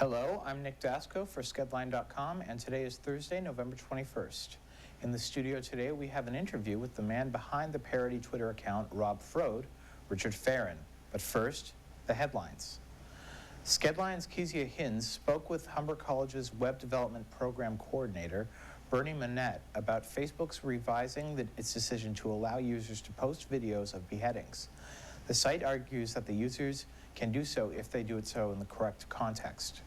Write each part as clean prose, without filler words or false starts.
Hello, I'm Nick Dasco for skedline.com, and today is Thursday, November 21st. In the studio today, we have an interview with the man behind the parody Twitter account, Rob Frode, Richard Farron. But first, the headlines. Skedline's Kezia Hinz spoke with Humber College's Web Development Program Coordinator, Bernie Manette, about Facebook's revising its decision to allow users to post videos of beheadings. The site argues that the users can do so if they do it so in the correct context.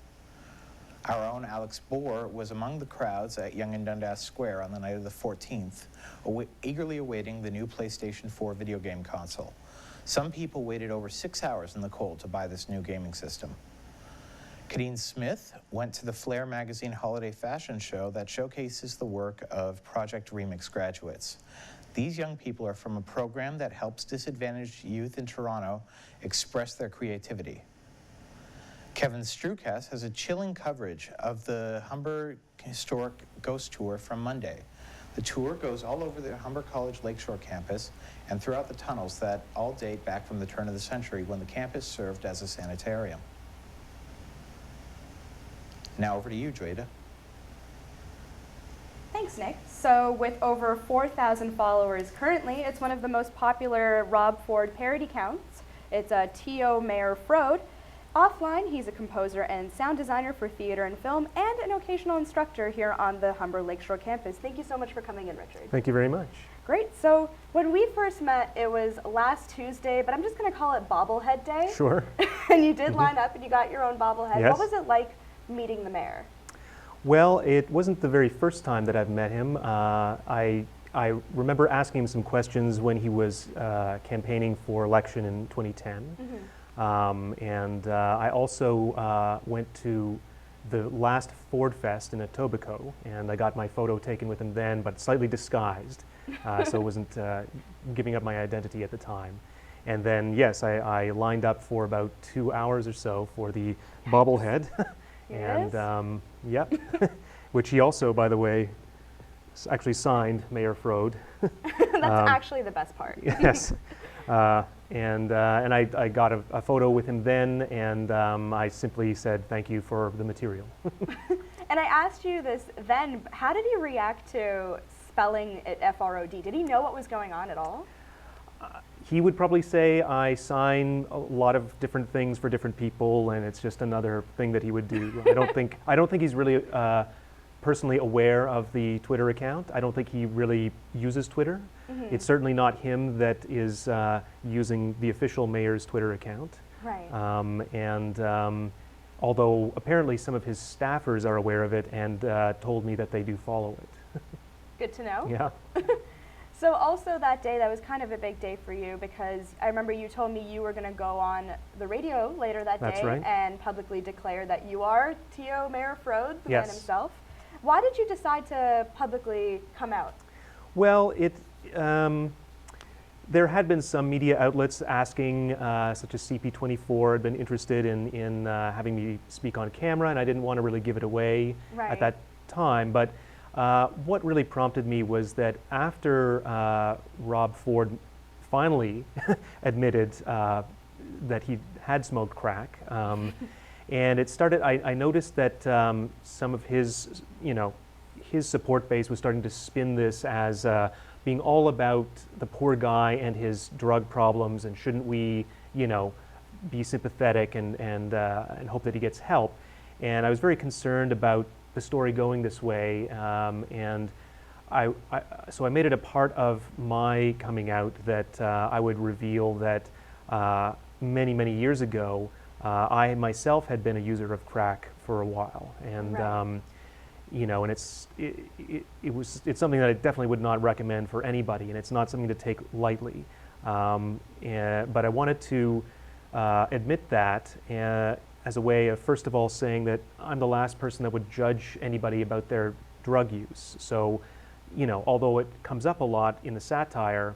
Our own Alex Bohr was among the crowds at Yonge and Dundas Square on the night of the 14th, eagerly awaiting the new PlayStation 4 video game console. Some people waited over 6 hours in the cold to buy this new gaming system. Kadeen Smith went to the Flair magazine holiday fashion show that showcases the work of Project Remix graduates. These young people are from a program that helps disadvantaged youth in Toronto express their creativity. Kevin Strukas has a chilling coverage of the Humber Historic Ghost Tour from Monday. The tour goes all over the Humber College Lakeshore campus and throughout the tunnels that all date back from the turn of the century when the campus served as a sanitarium. Now over to you, Jada. Thanks, Nick. So with over 4,000 followers currently, it's one of the most popular Rob Ford parody accounts. It's T.O. Mayor Frode. Offline, he's a composer and sound designer for theater and film and an occasional instructor here on the Humber Lakeshore campus. Thank you so much for coming in, Richard. Thank you very much. Great. So when we first met, it was last Tuesday, but I'm just going to call it Bobblehead Day. Sure. And you did line up and you got your own bobblehead. Yes. What was it like meeting the mayor? Well, it wasn't the very first time that I've met him. I remember asking him some questions when he was campaigning for election in 2010. Mm-hmm. I also went to the last Ford Fest in Etobicoke, and I got my photo taken with him then, but slightly disguised, so it wasn't giving up my identity at the time. And then, yes, I lined up for about 2 hours or so for the bobblehead. Yes. And yep, which he also, by the way, actually signed Mayor Frode. That's actually the best part. Yes, and I got a photo with him then, and I simply said thank you for the material. And I asked you this then. How did he react to spelling it F-R-O-D? Did he know what was going on at all? He would probably say I sign a lot of different things for different people, and it's just another thing that he would do. I don't think he's really personally aware of the Twitter account. I don't think he really uses Twitter. Mm-hmm. It's certainly not him that is using the official mayor's Twitter account. Right. Although apparently some of his staffers are aware of it and told me that they do follow it. Good to know. Yeah. So also that day, that was kind of a big day for you because I remember you told me you were going to go on the radio later that That's day right. and publicly declare that you are T.O. Mayor Frode, the Yes. man himself. Why did you decide to publicly come out? Well, there had been some media outlets asking, such as CP24 had been interested in having me speak on camera, and I didn't want to really give it away at that time. But what really prompted me was that after Rob Ford finally admitted that he had smoked crack, and it started, I noticed that some of his, his support base was starting to spin this as being all about the poor guy and his drug problems, and shouldn't we, be sympathetic and hope that he gets help. And I was very concerned about the story going this way, and so I made it a part of my coming out that I would reveal that many, many years ago, I myself had been a user of crack for a while, and right. And it's something that I definitely would not recommend for anybody, and it's not something to take lightly. But I wanted to admit that as a way of, first of all, saying that I'm the last person that would judge anybody about their drug use. So, although it comes up a lot in the satire,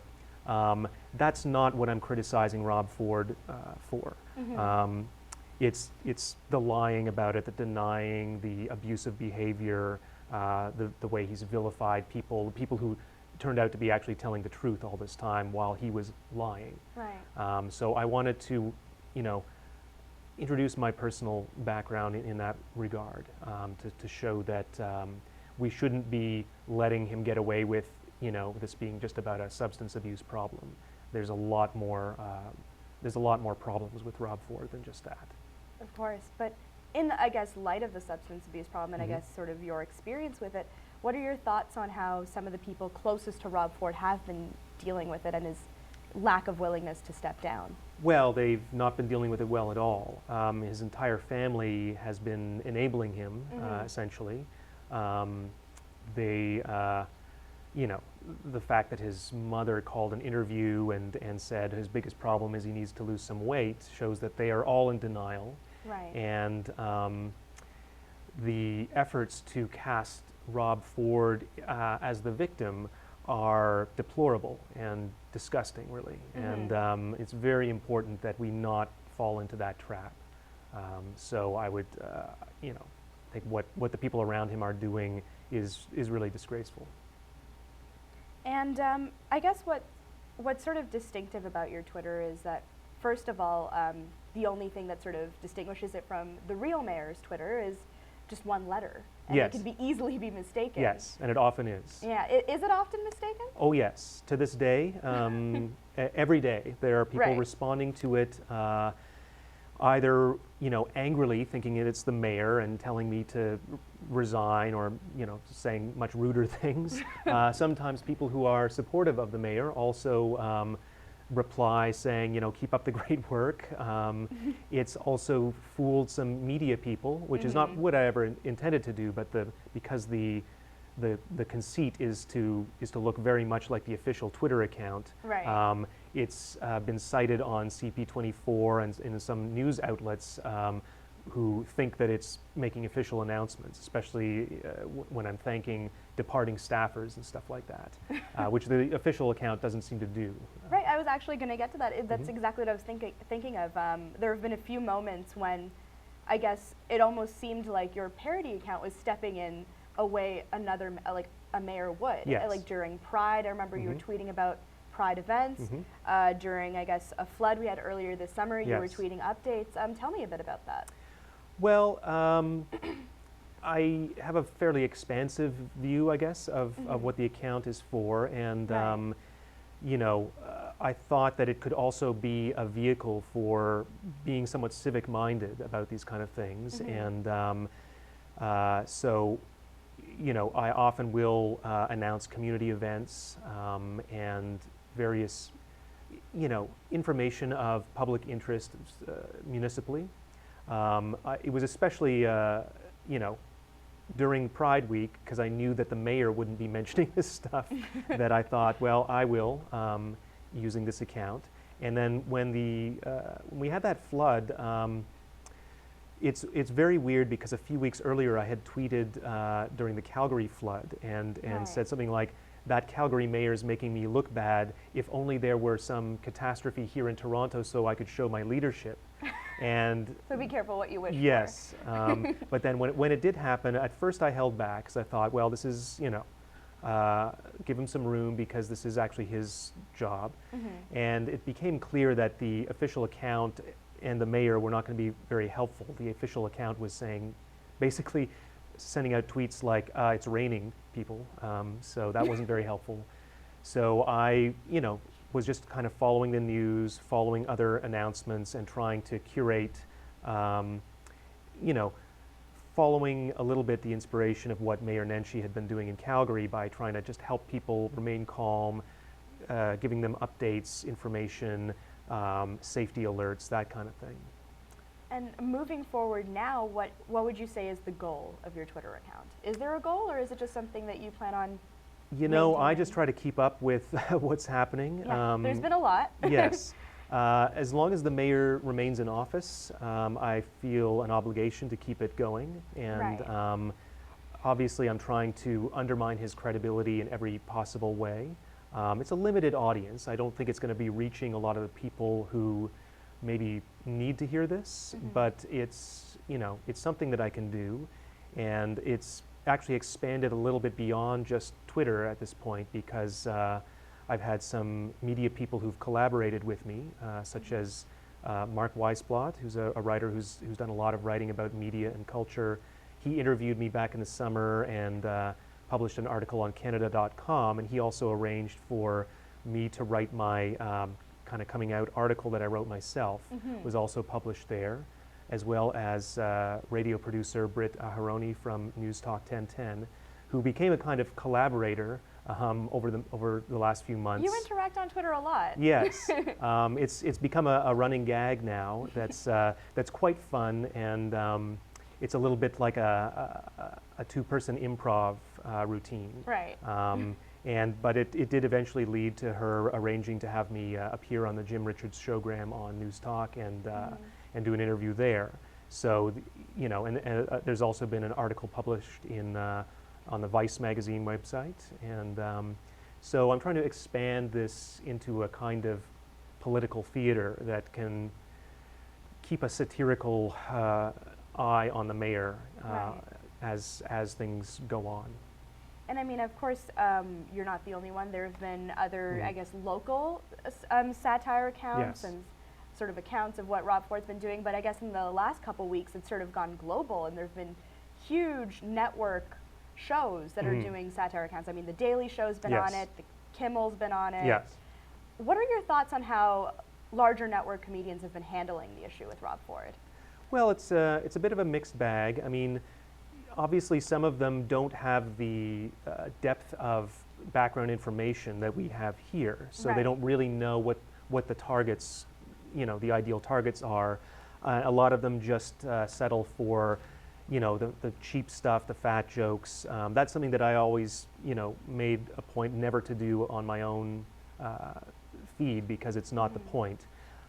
that's not what I'm criticizing Rob Ford for. Mm-hmm. It's the lying about it, the denying, the abusive behavior, the way he's vilified people who turned out to be actually telling the truth all this time while he was lying. Right. So I wanted to, introduce my personal background in that regard, to show that we shouldn't be letting him get away with, this being just about a substance abuse problem. There's a lot more problems with Rob Ford than just that. Of course, but in, I guess, light of the substance abuse problem and I guess sort of your experience with it, what are your thoughts on how some of the people closest to Rob Ford have been dealing with it and his lack of willingness to step down? Well, they've not been dealing with it well at all. His entire family has been enabling him, essentially. The fact that his mother called an interview and said his biggest problem is he needs to lose some weight shows that they are all in denial. Right. And the efforts to cast Rob Ford as the victim are deplorable and disgusting, really. And it's very important that we not fall into that trap. So I would, think what the people around him are doing is really disgraceful. And I guess what's sort of distinctive about your Twitter is that, first of all, the only thing that sort of distinguishes it from the real mayor's Twitter is just one letter. And Yes. it can easily be mistaken. Yes, and it often is. Yeah, is it often mistaken? Oh yes, to this day, every day there are people Right. responding to it, either angrily thinking it's the mayor and telling me to resign, or saying much ruder things. Sometimes people who are supportive of the mayor also reply saying, keep up the great work. It's also fooled some media people, which is not what I ever intended to do, but because the conceit is to look very much like the official Twitter account. Right. It's been cited on CP24 and in some news outlets who think that it's making official announcements, especially when I'm thanking departing staffers and stuff like that, which the official account doesn't seem to do. Right, I was actually going to get to that. That's exactly what I was thinking of. There have been a few moments when I guess it almost seemed like your parody account was stepping in a way like a mayor would. Yes. Like during Pride, I remember you were tweeting about Pride events. During, I guess, a flood we had earlier this summer, you were Yes. tweeting updates. Tell me a bit about that. Well, I have a fairly expansive view, I guess, of what the account is for, and Right. I thought that it could also be a vehicle for being somewhat civic-minded about these kind of things, and so I often will announce community events and various information of public interest municipally. It was especially during Pride Week, because I knew that the mayor wouldn't be mentioning this stuff, that I thought, well, I will, using this account. And then when we had that flood, it's very weird because a few weeks earlier I had tweeted during the Calgary flood and Right. said something like, that Calgary mayor is making me look bad. If only there were some catastrophe here in Toronto so I could show my leadership. And So be careful what you wish for. yes, but then when it did happen, at first I held back because I thought, well, this is, give him some room because this is actually his job. And it became clear that the official account and the mayor were not going to be very helpful. The official account was saying, basically sending out tweets like, it's raining, people. So that wasn't very helpful. So I, was just kind of following the news, following other announcements, and trying to curate, following a little bit the inspiration of what Mayor Nenshi had been doing in Calgary by trying to just help people remain calm, giving them updates, information, safety alerts, that kind of thing. And moving forward now, what would you say is the goal of your Twitter account? Is there a goal, or is it just something that you plan on I maintaining? just try to keep up with what's happening. Yeah, there's been a lot. Yes. As long as the mayor remains in office, I feel an obligation to keep it going. And Right. Obviously, I'm trying to undermine his credibility in every possible way. It's a limited audience. I don't think it's going to be reaching a lot of the people who maybe need to hear this, but it's something that I can do, and it's actually expanded a little bit beyond just Twitter at this point because I've had some media people who've collaborated with me, such as Mark Weisblot, who's a writer who's done a lot of writing about media and culture. He interviewed me back in the summer and published an article on Canada.com, and he also arranged for me to write my kind of coming out article that I wrote myself. Was also published there, as well as radio producer Britt Aharoni from News Talk 1010, who became a kind of collaborator over the last few months. You interact on Twitter a lot. Yes, it's become a running gag now. That's quite fun, and it's a little bit like a two-person improv routine. Right. But it did eventually lead to her arranging to have me appear on the Jim Richards showgram on News Talk and do an interview there. So, there's also been an article published on the Vice magazine website, and so I'm trying to expand this into a kind of political theater that can keep a satirical eye on the mayor as things go on. And I mean, of course, you're not the only one. There have been other, I guess, local satire accounts and sort of accounts of what Rob Ford's been doing. But I guess in the last couple weeks, it's sort of gone global, and there's been huge network shows that are doing satire accounts. I mean, The Daily Show's been on it, the Kimmel's been on it. Yes. What are your thoughts on how larger network comedians have been handling the issue with Rob Ford? Well, it's a bit of a mixed bag. I mean, obviously some of them don't have the depth of background information that we have here, so they don't really know what the targets, the ideal targets are. A lot of them just settle for the cheap stuff, the fat jokes. That's something that I always, made a point never to do on my own feed, because it's not the point.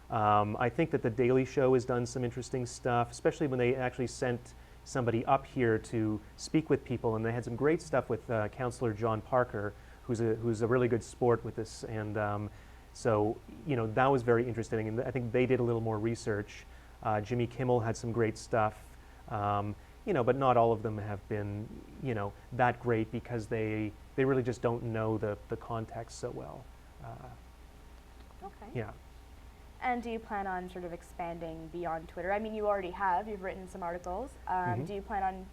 I think that The Daily Show has done some interesting stuff, especially when they actually sent somebody up here to speak with people, and they had some great stuff with Councillor John Parker, who's a really good sport with this, and so that was very interesting, and I think they did a little more research. Jimmy Kimmel had some great stuff. But not all of them have been, that great, because they really just don't know the context so well. Okay. Yeah. And do you plan on sort of expanding beyond Twitter? I mean, you already have. You've written some articles. Do you plan on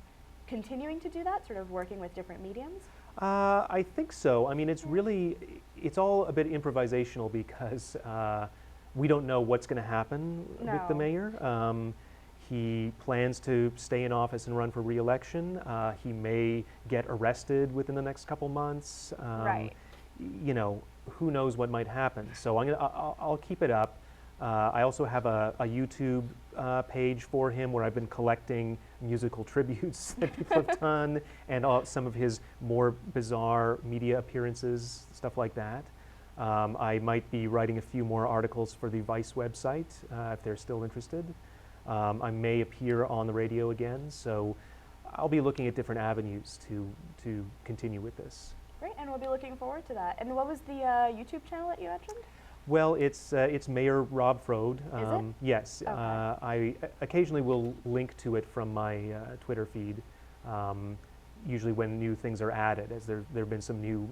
continuing to do that, sort of working with different mediums? I think so. I mean, it's all a bit improvisational, because we don't know what's going to happen with the mayor. He plans to stay in office and run for re-election. He may get arrested within the next couple months. Who knows what might happen. So I'll keep it up. I also have a YouTube page for him where I've been collecting musical tributes that people have done, and some of his more bizarre media appearances, stuff like that. I might be writing a few more articles for the Vice website if they're still interested. I may appear on the radio again, so I'll be looking at different avenues to continue with this. Great, and we'll be looking forward to that. And what was the YouTube channel that you mentioned? Well, it's Mayor Rob Frode. Is it? Yes. Okay. I occasionally will link to it from my Twitter feed, usually when new things are added, as there have been some new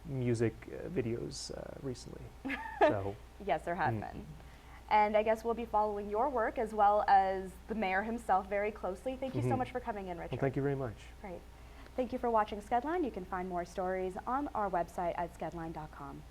music videos recently. So. Yes, there have been. And I guess we'll be following your work as well as the mayor himself very closely. Thank you so much for coming in, Richard. Well, thank you very much. Great. Thank you for watching Skedline. You can find more stories on our website at skedline.com.